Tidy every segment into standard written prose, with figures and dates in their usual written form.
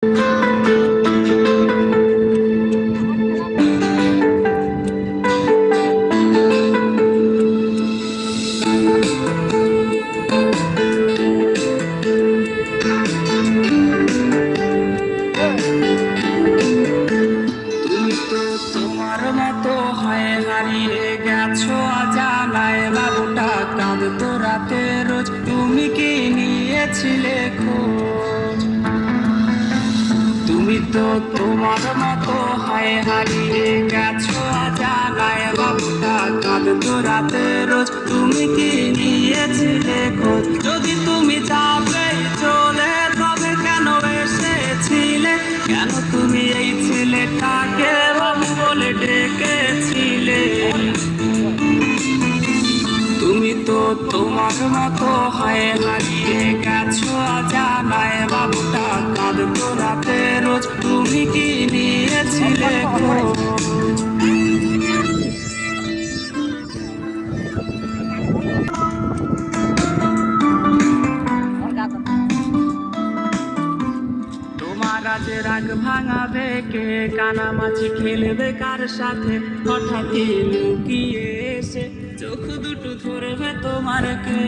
তোমার মতো হয়ে হারিয়ে গেছো অজানায়, বাবুটা কাঁদতো রাতে রোজ, তুমি কি নিয়েছিলে খোঁজ? তুমি তো তোমার মতো হয়ে হারিয়ে গেছো অজানায়, বাবুটা কাঁদতো রাতে রোজ, তুমি কি নিয়েছিলে খোঁজ? যদি তুমি যাবে চলে তবে কেন এসেছিলে? কেন তুমি এই ছেলেটাকে বাবু বলে ডেকেছিলে? তুমি তো তোমার মতো হয়ে হারিয়ে গেছো অজানায়, বাবুটা কাঁদতো রাতে রোজ, তুমি কি নিয়েছিলে খোঁজ? তোমার আজ রাগ ভাঙাবে কে? কানামাছি খেলবে কার সাথে? হঠাৎ লুকিয়ে এসে চোখ দুটো ধরবে তোমার কে?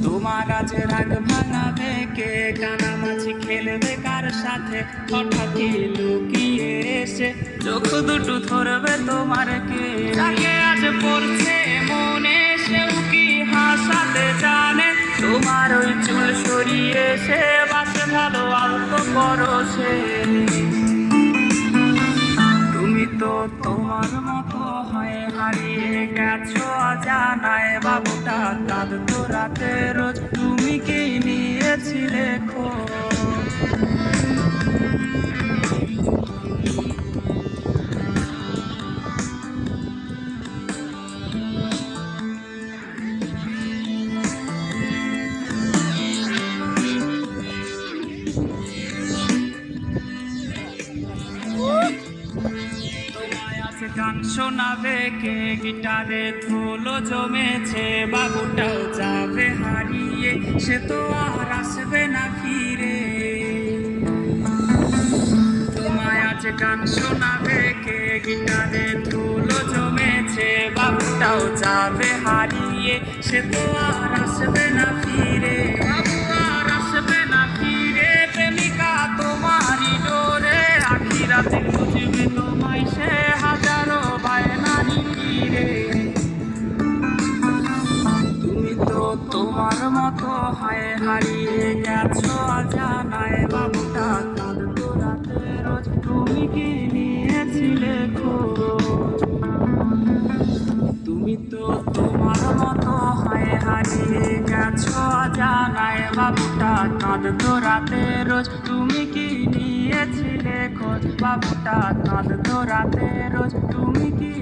তোমার আজ রাগ ভাঙাবে কে? কানামাছি খেলবে কার সাথে? হঠাৎ লুকিয়ে এসে চোখ দুটো ধরবে তোমার কে? যাকে আজ পড়ছে মনে সেও কি হাসাতে জানে? তোমার ওই চুল সরিয়ে সে বাসে ভালো আলতো পরশে। তুমি তো তোমার মতো হয়ে হারিয়ে গেছো অজানায়, বাবুটা কাঁদতো রাতে রোজ, তুমি কি নিয়েছিলে খোঁজ? তোমায় আজ গান শোনাবে কে? গিটারে ধুলো জমেছে, বাবুটাও যাবে হারিয়ে, সে তো আর আসবে না ফিরে। তোমায় আজ গান শোনাবে কে? গিটারে ধুলো জমেছে, বাবুটাও যাবে হারিয়ে, সে তো আর আসবে না ফিরে। বাবু আর আসবে না ফিরে, প্রেমিকা তোমারই ডোরে, আখি রাতে খুঁজবে তোমায় সে হাজারো বায়নারি ফিরে। তুমি তো তোমার মতো হয়ে হারিয়ে গেছো অজানায়, বাবুটা কাঁদতো রাতে রোজ, তুমি কি নিয়েছিলে খোঁজ? তুমি তো তোমার মতো হয়ে হারিয়ে গেছো অজানায়, বাবুটা কাঁদতো রাতে রোজ, তুমি কি নিয়েছিলে খোঁজ? বাবুটা কাঁদতো রাতে রোজ, তুমি কি